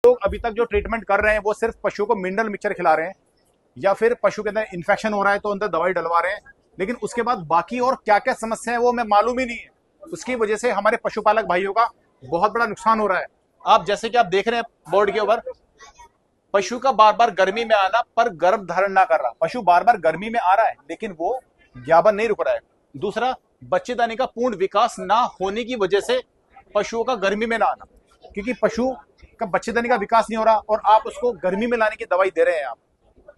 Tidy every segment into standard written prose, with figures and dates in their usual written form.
लोग अभी तक जो ट्रीटमेंट कर रहे हैं वो सिर्फ पशु को मिनरल मिक्सचर खिला रहे हैं या फिर पशु के अंदर इन्फेक्शन हो रहा है तो अंदर दवाई डलवा रहे हैं, लेकिन उसके बाद बाकी और क्या क्या समस्या है वो हमें मालूम ही नहीं है। उसकी वजह से हमारे पशुपालक भाइयों का बहुत बड़ा नुकसान हो रहा है। आप जैसे कि आप देख रहे हैं बोर्ड के ऊपर, पशु का बार बार गर्मी में आना पर गर्भ धारण ना कर रहा। पशु बार बार गर्मी में आ रहा है लेकिन वो ज्ञापन नहीं रुक रहा है। दूसरा, बच्चेदानी का पूर्ण विकास ना होने की वजह से पशुओं का गर्मी में ना आना, क्योंकि पशु का बच्चेदानी का विकास नहीं हो रहा और आप उसको गर्मी में लाने की दवाई दे रहे हैं आप,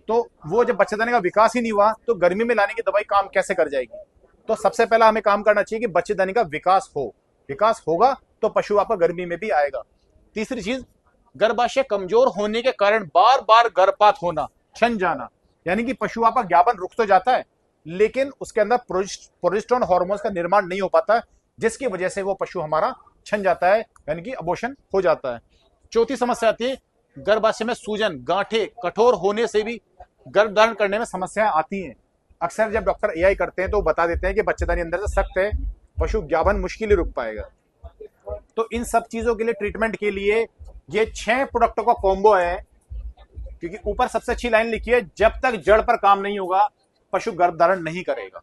तो वो जब बच्चेदानी का विकास ही नहीं हुआ तो गर्मी में लाने की दवाई काम कैसे कर जाएगी। तो सबसे पहला हमें काम करना चाहिए कि बच्चेदानी का विकास हो, विकास होगा तो पशु आपका गर्मी में भी आएगा। तीसरी चीज, गर्भाशय कमजोर होने के कारण बार बार गर्भपात होना, छन जाना, यानी कि पशु आपका ज्ञापन रुक तो जाता है लेकिन उसके अंदर प्रोजेस्टेरोन हार्मोन का निर्माण नहीं हो पाता, जिसकी वजह से वो पशु हमारा छन जाता है, यानी कि अबॉर्शन हो जाता है। चौथी समस्या आती है गर्भाशय में सूजन, गांठें कठोर होने से भी गर्भ धारण करने में समस्याएं आती हैं। अक्सर जब डॉक्टर एआई करते हैं तो बता देते हैं कि बच्चेदानी अंदर से सख्त है, पशु ज्ञापन मुश्किल ही रुक पाएगा। तो इन सब चीजों के लिए, ट्रीटमेंट के लिए ये 6 प्रोडक्टों का कॉम्बो है, क्योंकि ऊपर सबसे अच्छी लाइन लिखी है, जब तक जड़ पर काम नहीं होगा पशु गर्भ धारण नहीं करेगा।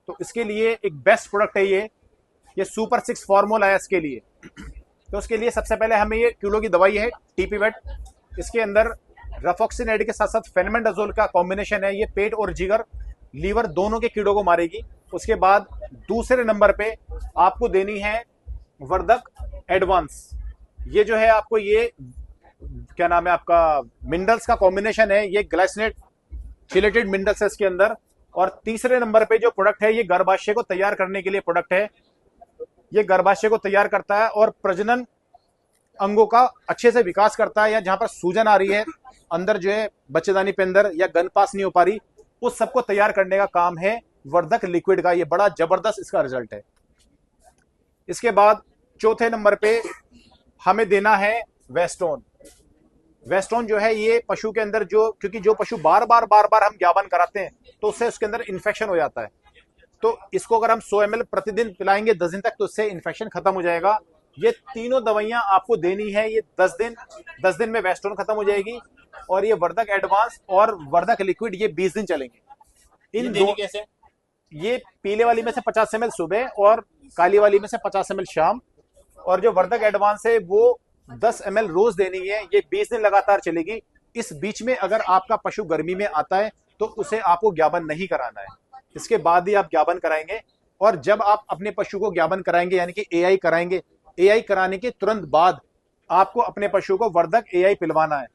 तो इसके लिए एक बेस्ट प्रोडक्ट है ये सुपर 6 फॉर्मूला है इसके लिए। तो उसके लिए सबसे पहले हमें ये किलो की दवाई है टीपी वेट, इसके अंदर रफॉक्सिनेड के साथ साथ फेनमेंडाजोल का कॉम्बिनेशन है। ये पेट और जिगर, लीवर दोनों के कीड़ों को मारेगी। उसके बाद दूसरे नंबर पे आपको देनी है वर्धक एडवांस। ये जो है आपको ये क्या नाम है आपका, मिनरल्स का कॉम्बिनेशन है, ये ग्लाइसिनेट चिलेटेड मिनरल्स है इसके अंदर। और तीसरे नंबर पे जो प्रोडक्ट है ये गर्भाशय को तैयार करने के लिए प्रोडक्ट है। ये गर्भाशय को तैयार करता है और प्रजनन अंगों का अच्छे से विकास करता है, या जहां पर सूजन आ रही है अंदर जो है बच्चेदानी पे अंदर, या गन पास नहीं हो पा रही, उस सबको तैयार करने का काम है वर्धक लिक्विड का। ये बड़ा जबरदस्त इसका रिजल्ट है। इसके बाद चौथे नंबर पे हमें देना है वेस्टोन। वेस्टोन जो है ये पशु के अंदर जो, क्योंकि जो पशु बार बार हम ज्ञापन कराते हैं तो उससे उसके अंदर इन्फेक्शन हो जाता है, तो इसको अगर हम 100 ml प्रतिदिन पिलाएंगे 10 दिन तक तो उससे इन्फेक्शन खत्म हो जाएगा। ये तीनों दवाइयां आपको देनी है, ये 10 दिन में वेस्टोन खत्म हो जाएगी, और ये वर्धक एडवांस और वर्धक लिक्विड ये 20 दिन चलेंगे। इन दो कैसे, ये पीले वाली में से 50 ml सुबह और काली वाली में से 50 ml शाम, और जो वर्धक एडवांस है वो 10 ml रोज देनी है। ये 20 दिन लगातार चलेगी। इस बीच में अगर आपका पशु गर्मी में आता है तो उसे आपको ज्ञापन नहीं कराना है, इसके बाद ही आप ज्ञापन कराएंगे। और जब आप अपने पशु को ज्ञापन कराएंगे यानी कि एआई कराएंगे, एआई कराने के तुरंत बाद आपको अपने पशु को वर्धक एआई पिलवाना है।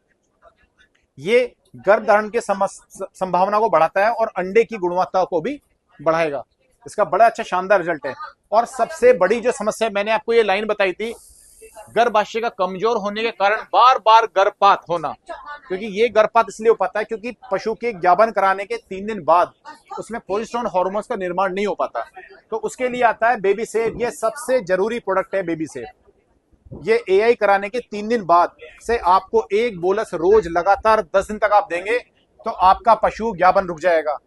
ये गर्भ धारण की संभावना को बढ़ाता है और अंडे की गुणवत्ता को भी बढ़ाएगा। इसका बड़ा अच्छा शानदार रिजल्ट है। और सबसे बड़ी जो समस्या मैंने आपको ये लाइन बताई थी, गर्भाशय का कमजोर होने के कारण बार बार गर्भपात होना, क्योंकि ये गर्भपात इसलिए हो पाता है क्योंकि पशु के ज्ञापन कराने के 3 दिन बाद उसमें प्रोजेस्टेरोन हार्मोन्स का निर्माण नहीं हो पाता, तो उसके लिए आता है बेबी सेफ। ये सबसे जरूरी प्रोडक्ट है बेबी सेफ। ये एआई कराने के 3 दिन बाद से आपको एक बोलस रोज लगातार 10 दिन तक आप देंगे तो आपका पशु ज्ञापन रुक जाएगा।